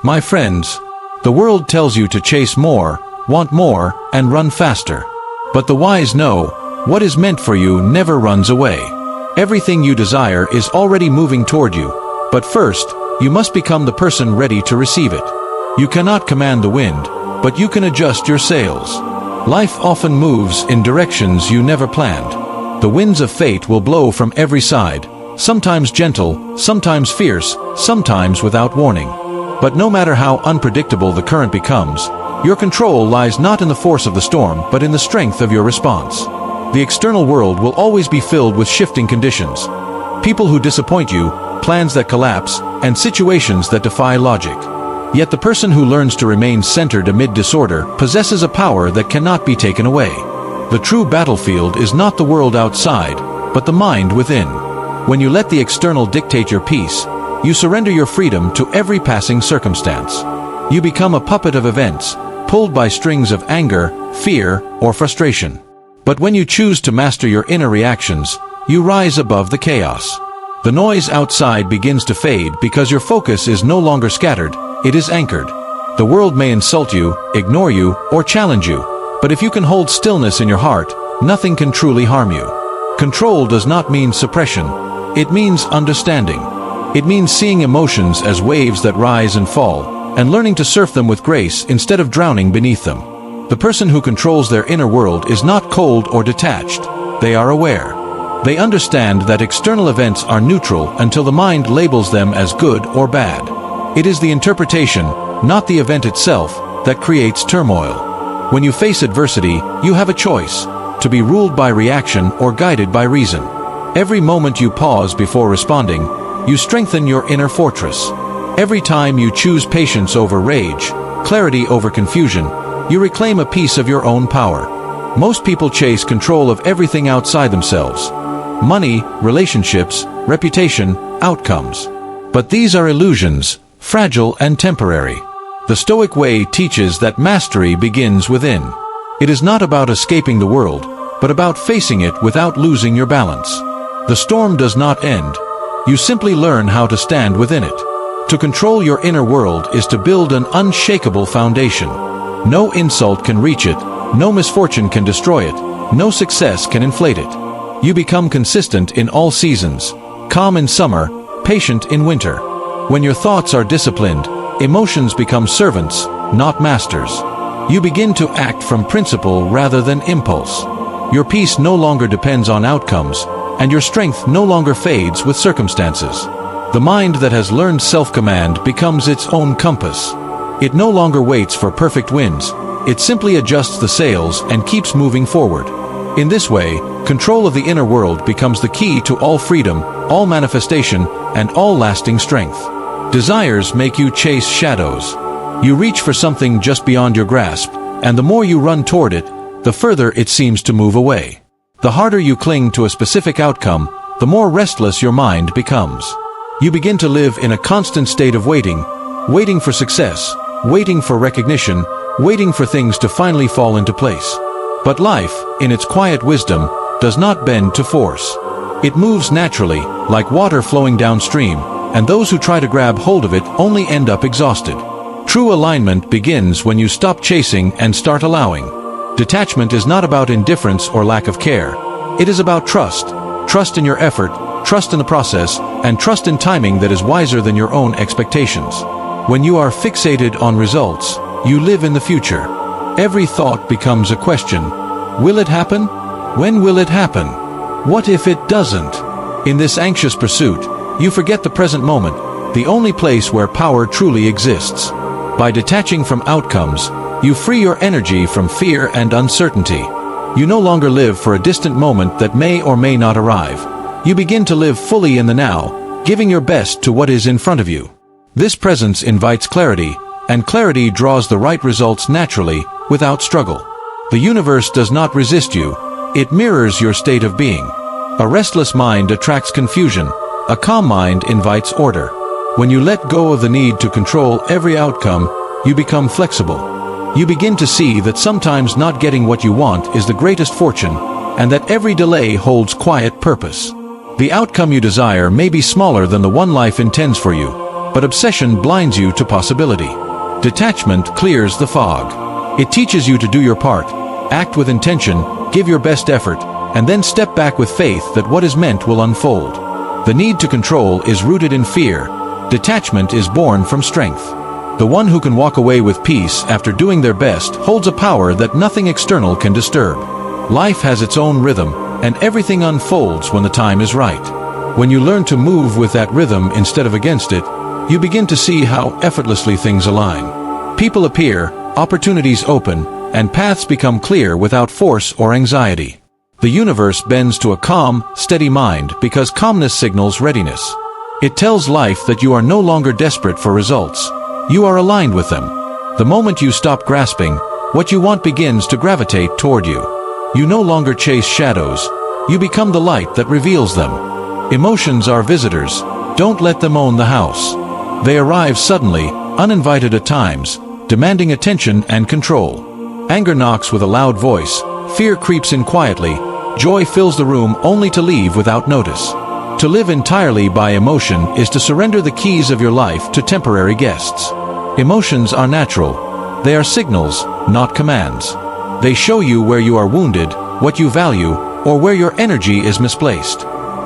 My friends, the world tells you to chase more, want more, and run faster. But the wise know, what is meant for you never runs away. Everything you desire is already moving toward you, but first, you must become the person ready to receive it. You cannot command the wind, but you can adjust your sails. Life often moves in directions you never planned. The winds of fate will blow from every side, sometimes gentle, sometimes fierce, sometimes without warning. But no matter how unpredictable the current becomes, your control lies not in the force of the storm but in the strength of your response. The external world will always be filled with shifting conditions. People who disappoint you, plans that collapse, and situations that defy logic. Yet the person who learns to remain centered amid disorder possesses a power that cannot be taken away. The true battlefield is not the world outside, but the mind within. When you let the external dictate your peace, you surrender your freedom to every passing circumstance. You become a puppet of events, pulled by strings of anger, fear, or frustration. But when you choose to master your inner reactions, you rise above the chaos. The noise outside begins to fade because your focus is no longer scattered, it is anchored. The world may insult you, ignore you, or challenge you, but if you can hold stillness in your heart, nothing can truly harm you. Control does not mean suppression, it means understanding. It means seeing emotions as waves that rise and fall, and learning to surf them with grace instead of drowning beneath them. The person who controls their inner world is not cold or detached, they are aware. They understand that external events are neutral until the mind labels them as good or bad. It is the interpretation, not the event itself, that creates turmoil. When you face adversity, you have a choice, to be ruled by reaction or guided by reason. Every moment you pause before responding, you strengthen your inner fortress. Every time you choose patience over rage, clarity over confusion, you reclaim a piece of your own power. Most people chase control of everything outside themselves. Money, relationships, reputation, outcomes. But these are illusions, fragile and temporary. The Stoic way teaches that mastery begins within. It is not about escaping the world, but about facing it without losing your balance. The storm does not end. You simply learn how to stand within it. To control your inner world is to build an unshakable foundation. No insult can reach it, no misfortune can destroy it, no success can inflate it. You become consistent in all seasons, calm in summer, patient in winter. When your thoughts are disciplined, emotions become servants, not masters. You begin to act from principle rather than impulse. Your peace no longer depends on outcomes, and your strength no longer fades with circumstances. The mind that has learned self-command becomes its own compass. It no longer waits for perfect winds, it simply adjusts the sails and keeps moving forward. In this way, control of the inner world becomes the key to all freedom, all manifestation, and all lasting strength. Desires make you chase shadows. You reach for something just beyond your grasp, and the more you run toward it, the further it seems to move away. The harder you cling to a specific outcome, the more restless your mind becomes. You begin to live in a constant state of waiting, waiting for success, waiting for recognition, waiting for things to finally fall into place. But life, in its quiet wisdom, does not bend to force. It moves naturally, like water flowing downstream, and those who try to grab hold of it only end up exhausted. True alignment begins when you stop chasing and start allowing. Detachment is not about indifference or lack of care. It is about trust. Trust in your effort, trust in the process, and trust in timing that is wiser than your own expectations. When you are fixated on results, you live in the future. Every thought becomes a question. Will it happen? When will it happen? What if it doesn't? In this anxious pursuit, you forget the present moment, the only place where power truly exists. By detaching from outcomes, you free your energy from fear and uncertainty. You no longer live for a distant moment that may or may not arrive. You begin to live fully in the now, giving your best to what is in front of you. This presence invites clarity, and clarity draws the right results naturally, without struggle. The universe does not resist you, it mirrors your state of being. A restless mind attracts confusion, a calm mind invites order. When you let go of the need to control every outcome, you become flexible. You begin to see that sometimes not getting what you want is the greatest fortune, and that every delay holds quiet purpose. The outcome you desire may be smaller than the one life intends for you, but obsession blinds you to possibility. Detachment clears the fog. It teaches you to do your part, act with intention, give your best effort, and then step back with faith that what is meant will unfold. The need to control is rooted in fear. Detachment is born from strength. The one who can walk away with peace after doing their best holds a power that nothing external can disturb. Life has its own rhythm, and everything unfolds when the time is right. When you learn to move with that rhythm instead of against it, you begin to see how effortlessly things align. People appear, opportunities open, and paths become clear without force or anxiety. The universe bends to a calm, steady mind because calmness signals readiness. It tells life that you are no longer desperate for results. You are aligned with them. The moment you stop grasping, what you want begins to gravitate toward you. You no longer chase shadows. You become the light that reveals them. Emotions are visitors. Don't let them own the house. They arrive suddenly, uninvited at times, demanding attention and control. Anger knocks with a loud voice. Fear creeps in quietly. Joy fills the room only to leave without notice. To live entirely by emotion is to surrender the keys of your life to temporary guests. Emotions are natural. They are signals, not commands. They show you where you are wounded, what you value, or where your energy is misplaced.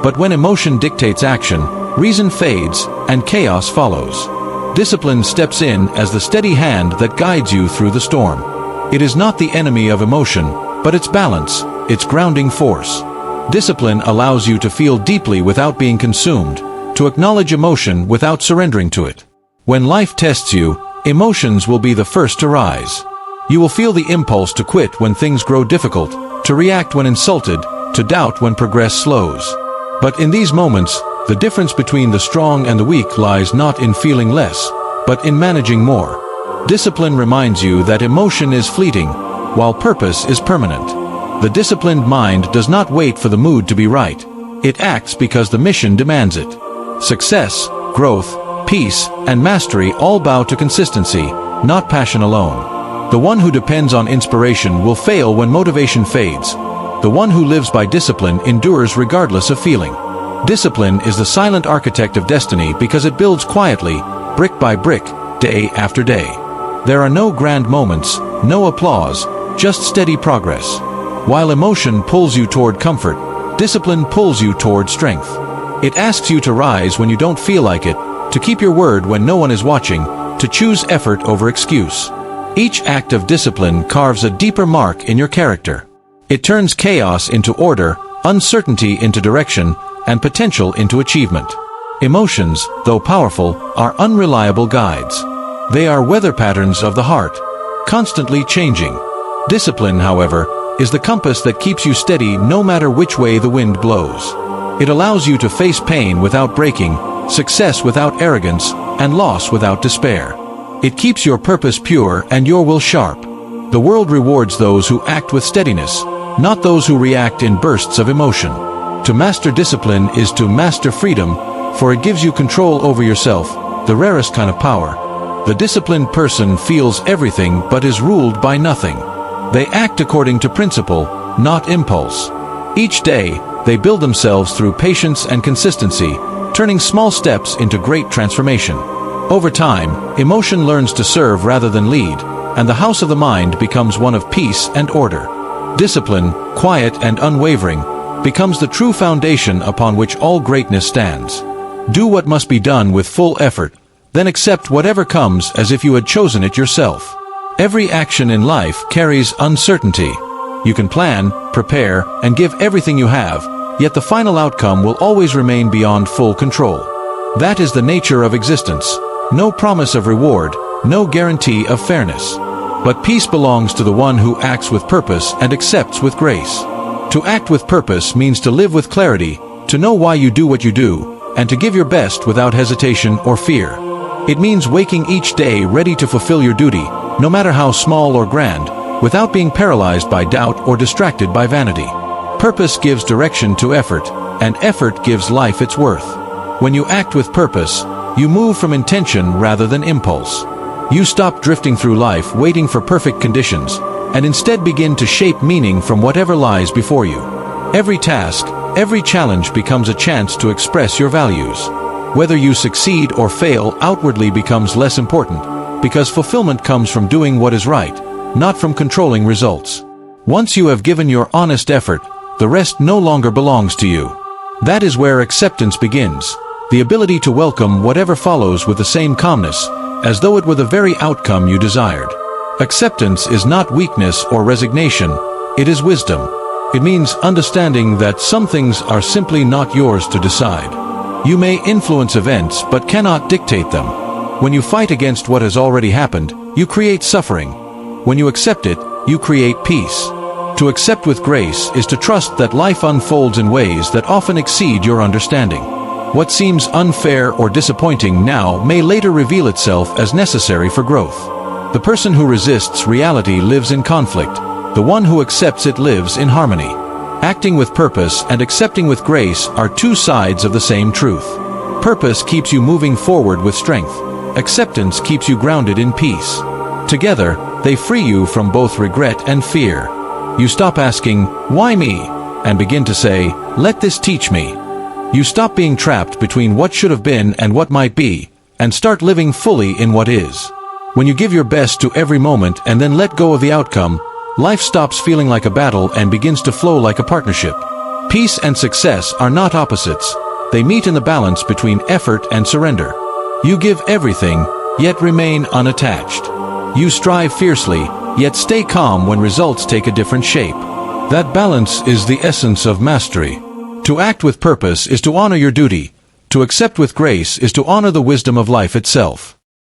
But when emotion dictates action, reason fades, and chaos follows. Discipline steps in as the steady hand that guides you through the storm. It is not the enemy of emotion, but its balance, its grounding force. Discipline allows you to feel deeply without being consumed, to acknowledge emotion without surrendering to it. When life tests you, emotions will be the first to rise. You will feel the impulse to quit when things grow difficult, to react when insulted, to doubt when progress slows. But in these moments, the difference between the strong and the weak lies not in feeling less, but in managing more. Discipline reminds you that emotion is fleeting, while purpose is permanent. The disciplined mind does not wait for the mood to be right. It acts because the mission demands it. Success, growth, peace, and mastery all bow to consistency, not passion alone. The one who depends on inspiration will fail when motivation fades. The one who lives by discipline endures regardless of feeling. Discipline is the silent architect of destiny because it builds quietly, brick by brick, day after day. There are no grand moments, no applause, just steady progress. While emotion pulls you toward comfort, discipline pulls you toward strength. It asks you to rise when you don't feel like it, to keep your word when no one is watching, to choose effort over excuse. Each act of discipline carves a deeper mark in your character. It turns chaos into order, uncertainty into direction, and potential into achievement. Emotions, though powerful, are unreliable guides. They are weather patterns of the heart, constantly changing. Discipline, however, is the compass that keeps you steady no matter which way the wind blows. It allows you to face pain without breaking, success without arrogance, and loss without despair. It keeps your purpose pure and your will sharp. The world rewards those who act with steadiness, not those who react in bursts of emotion. To master discipline is to master freedom, for it gives you control over yourself, the rarest kind of power. The disciplined person feels everything but is ruled by nothing. They act according to principle, not impulse. Each day, they build themselves through patience and consistency, turning small steps into great transformation. Over time, emotion learns to serve rather than lead, and the house of the mind becomes one of peace and order. Discipline, quiet and unwavering, becomes the true foundation upon which all greatness stands. Do what must be done with full effort, then accept whatever comes as if you had chosen it yourself. Every action in life carries uncertainty. You can plan, prepare, and give everything you have, yet the final outcome will always remain beyond full control. That is the nature of existence. No promise of reward, no guarantee of fairness. But peace belongs to the one who acts with purpose and accepts with grace. To act with purpose means to live with clarity, to know why you do what you do, and to give your best without hesitation or fear. It means waking each day ready to fulfill your duty, no matter how small or grand, without being paralyzed by doubt or distracted by vanity. Purpose gives direction to effort, and effort gives life its worth. When you act with purpose, you move from intention rather than impulse. You stop drifting through life waiting for perfect conditions, and instead begin to shape meaning from whatever lies before you. Every task, every challenge becomes a chance to express your values. Whether you succeed or fail outwardly becomes less important, because fulfillment comes from doing what is right, not from controlling results. Once you have given your honest effort, the rest no longer belongs to you. That is where acceptance begins, the ability to welcome whatever follows with the same calmness, as though it were the very outcome you desired. Acceptance is not weakness or resignation, it is wisdom. It means understanding that some things are simply not yours to decide. You may influence events but cannot dictate them. When you fight against what has already happened, you create suffering. When you accept it, you create peace. To accept with grace is to trust that life unfolds in ways that often exceed your understanding. What seems unfair or disappointing now may later reveal itself as necessary for growth. The person who resists reality lives in conflict. The one who accepts it lives in harmony. Acting with purpose and accepting with grace are two sides of the same truth. Purpose keeps you moving forward with strength. Acceptance keeps you grounded in peace. Together, they free you from both regret and fear. You stop asking, "Why me?" and begin to say, "Let this teach me." You stop being trapped between what should have been and what might be, and start living fully in what is. When you give your best to every moment and then let go of the outcome, life stops feeling like a battle and begins to flow like a partnership. Peace and success are not opposites. They meet in the balance between effort and surrender. You give everything, yet remain unattached. You strive fiercely, yet stay calm when results take a different shape. That balance is the essence of mastery. To act with purpose is to honor your duty. To accept with grace is to honor the wisdom of life itself.